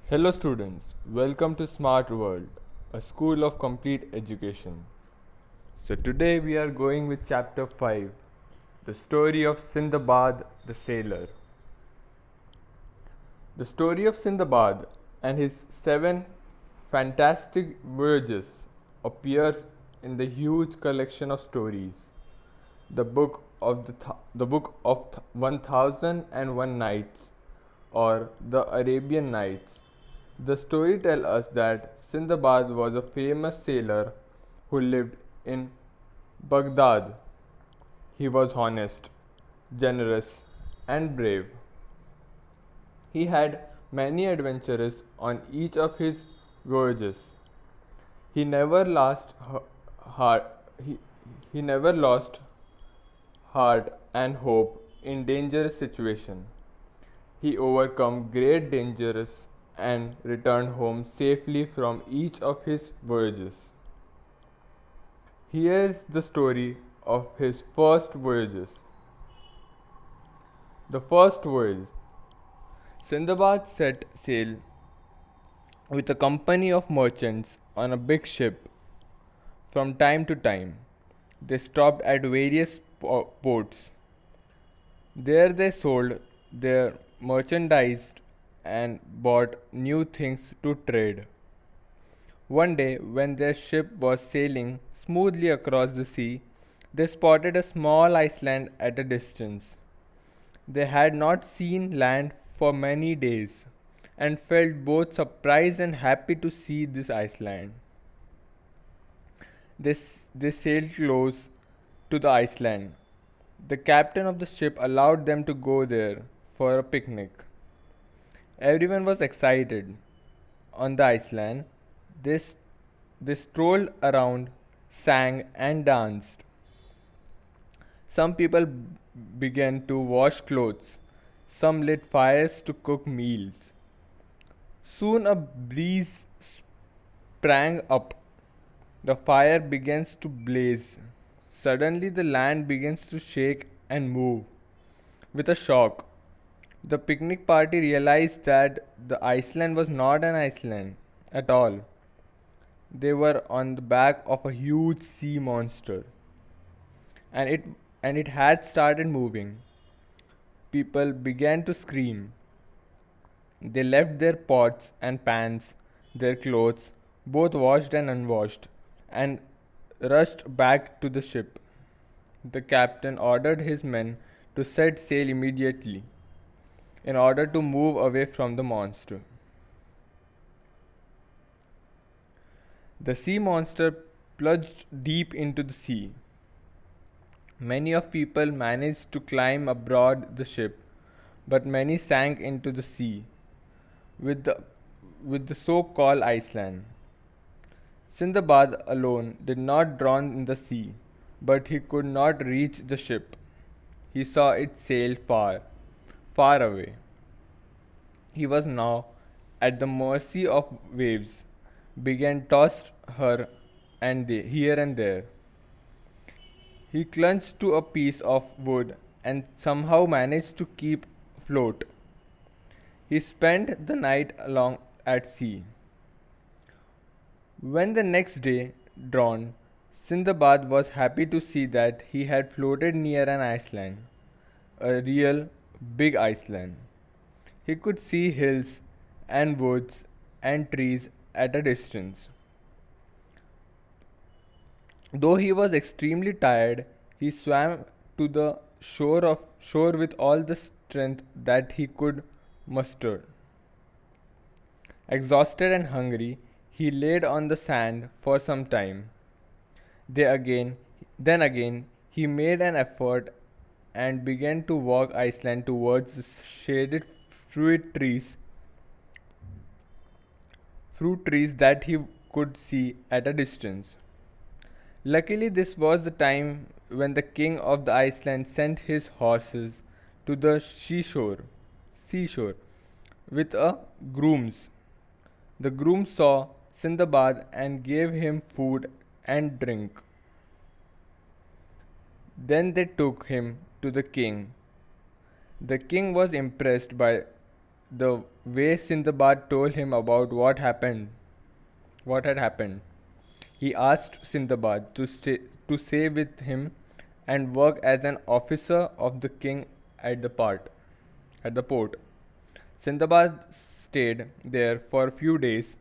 Hello students, welcome to Smart World, a school of complete education. So today we are going with chapter 5, the story of Sindbad the sailor. The story of Sindbad and his 7 fantastic voyages appears in the huge collection of stories, the book of 1001 Nights or the Arabian Nights. The story tells us that Sindbad was a famous sailor who lived in Baghdad. He was honest, generous, and brave. He had many adventures on each of his voyages. He never lost heart. He, he never lost heart and hope in dangerous situation. He overcome great dangers and returned home safely from each of his voyages. Here is the story of his first voyages. The first voyage. Sindbad set sail with a company of merchants on a big ship. From time to time, they stopped at various ports. There they sold their merchandise and bought new things to trade. One day, when their ship was sailing smoothly across the sea, they spotted a small island at a distance. They had not seen land for many days and felt both surprised and happy to see this island. They sailed close to the island. The captain of the ship allowed them to go there for a picnic. Everyone was excited. On the island, they, they strolled around, sang, and danced. Some people began to wash clothes. Some lit fires to cook meals. Soon a breeze sprang up. The fire begins to blaze. Suddenly, the land begins to shake and move. With a shock, the picnic party realized that the island was not an island at all. They were on the back of a huge sea monster, and it had started moving. People began to scream. They left their pots and pans, their clothes, both washed and unwashed, and rushed back to the ship. The captain ordered his men to set sail immediately in order to move away from the monster. The sea monster plunged deep into the sea. Many of people managed to climb aboard the ship, but many sank into the sea with the so-called Iceland. Sindbad alone did not drown in the sea, but he could not reach the ship. He saw it sail far, far away. He was now at the mercy of waves, began tossed her and here and there. He clung to a piece of wood and somehow managed to keep afloat. He spent the night along at sea. When the next day dawned, Sindbad was happy to see that he had floated near an island, a real big island. He could see hills and woods and trees at a distance. Though he was extremely tired, he swam to the shore with all the strength that he could muster. Exhausted and hungry, he laid on the sand for some time. Then again, he made an effort and began to walk Iceland towards the shaded fruit trees that he could see at a distance. Luckily, this was the time when the king of the Iceland sent his horses to the seashore with a grooms. The grooms saw Sindbad and gave him food and drink. Then they took him to the king. The king was impressed by the way Sindbad told him about what had happened. He asked Sindbad to stay with him and work as an officer of the king at the port. Sindbad stayed there for a few days,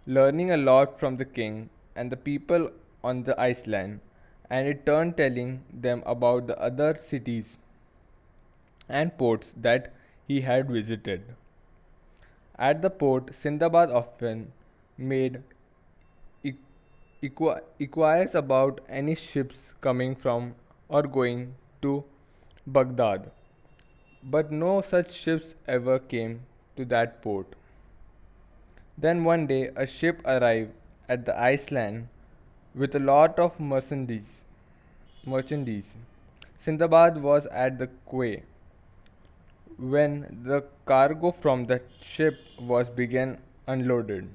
learning a lot from the king and the people on the island, and in turn telling them about the other cities and ports that he had visited. At the port, Sindbad often made inquires about any ships coming from or going to Baghdad, but no such ships ever came to that port. Then one day a ship arrived at the island with a lot of merchandise. Sindbad was at the quay when the cargo from the ship was began unloaded.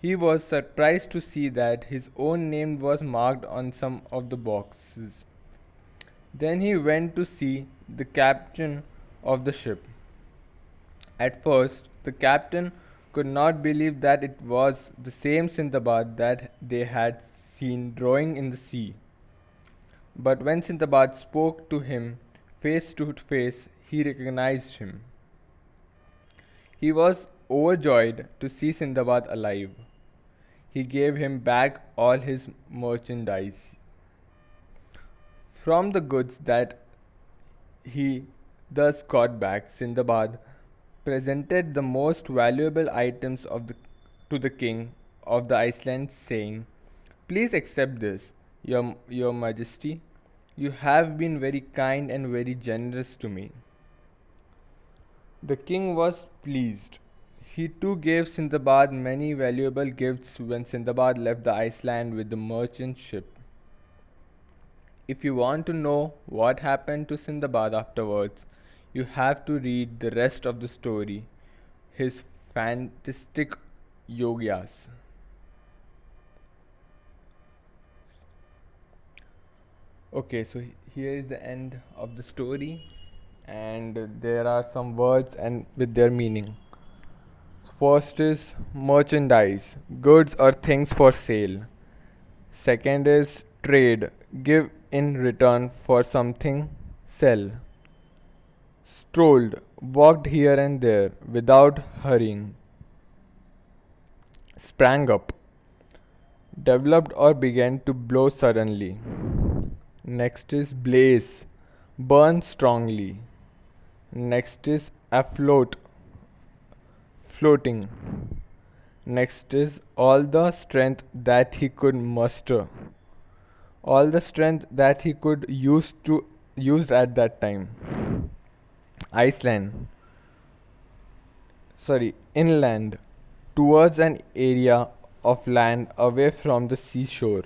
He was surprised to see that his own name was marked on some of the boxes. Then he went to see the captain of the ship. At first, the captain could not believe that it was the same Sindbad that they had seen rowing in the sea. But when Sindbad spoke to him face to face, he recognized him. He was overjoyed to see Sindbad alive. He gave him back all his merchandise. From the goods that he thus got back, Sindbad presented the most valuable items to the king of the island, saying, "Please accept this, your majesty. You have been very kind and very generous to me." The king was pleased. He too gave Sindbad many valuable gifts when Sindbad left the island with the merchant ship. If you want to know what happened to Sindbad afterwards, you have to read the rest of the story, his fantastic yogyas. Okay, so here is the end of the story, and there are some words and with their meaning. First is merchandise, goods or things for sale. Second is trade, give in return for something, sell. Strolled, walked here and there without hurrying. Sprang up, developed or began to blow suddenly. Next is blaze, burn strongly. Next is afloat, floating. Next is all the strength that he could muster. All the strength that he could use at that time. Iceland, inland, towards an area of land away from the seashore.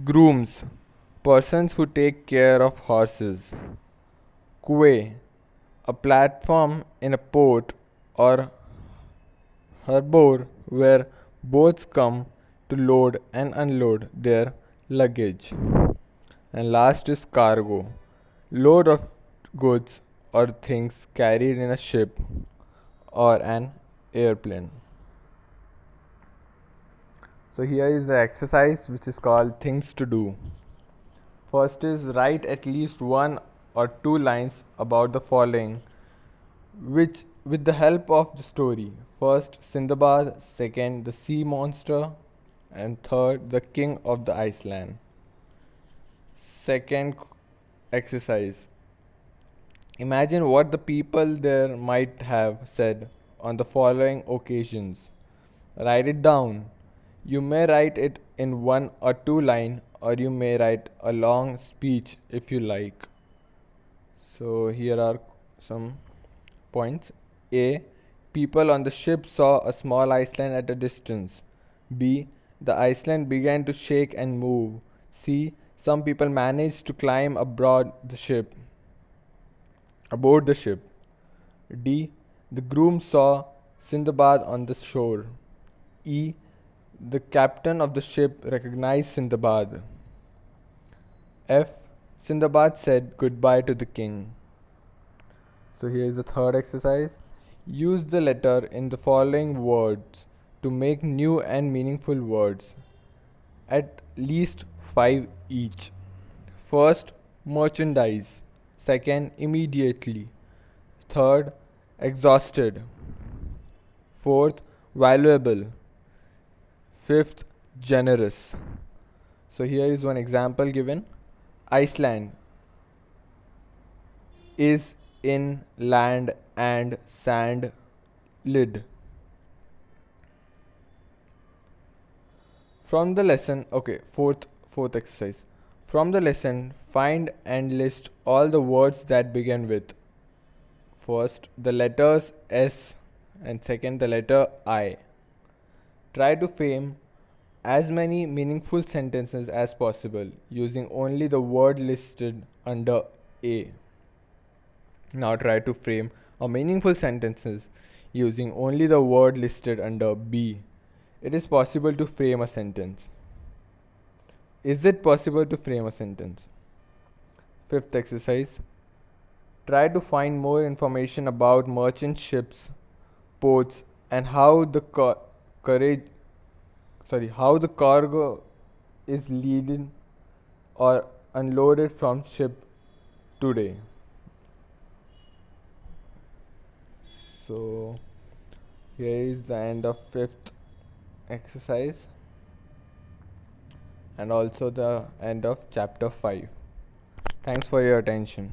Grooms, persons who take care of horses. Quay, a platform in a port or harbor where boats come to load and unload their luggage. And last is cargo, load of goods or things carried in a ship or an airplane. So here is the exercise which is called things to do. First is write at least one or two lines about the following, which with the help of the story. First, Sindbad, second, the sea monster, and third, the king of the Iceland. Second exercise. Imagine what the people there might have said on the following occasions. Write it down. You may write it in one or two lines, or you may write a long speech if you like. So here are some points. A. People on the ship saw a small island at a distance. B. The island began to shake and move. C. Some people managed to climb aboard the ship. D. The groom saw Sindbad on the shore. E. The captain of the ship recognized Sindbad. F. Sindbad said goodbye to the king. So here is the third exercise. Use the letter in the following words to make new and meaningful words, at least 5 each. First, merchandise. Second, immediately. Third, exhausted. Fourth, valuable. Fifth, generous. So here is one example given. Iceland is in land and sand lid. From the lesson, okay, fourth exercise. From the lesson, find and list all the words that begin with first the letters S and second the letter I. Try to frame as many meaningful sentences as possible using only the word listed under A. Now try to frame a meaningful sentences using only the word listed under B. It is possible to frame a sentence. Is it possible to frame a sentence? Fifth exercise. Try to find more information about merchant ships, ports, and how the cargo is leading or unloaded from ship today. So here is the end of fifth exercise and also the end of chapter 5. Thanks for your attention.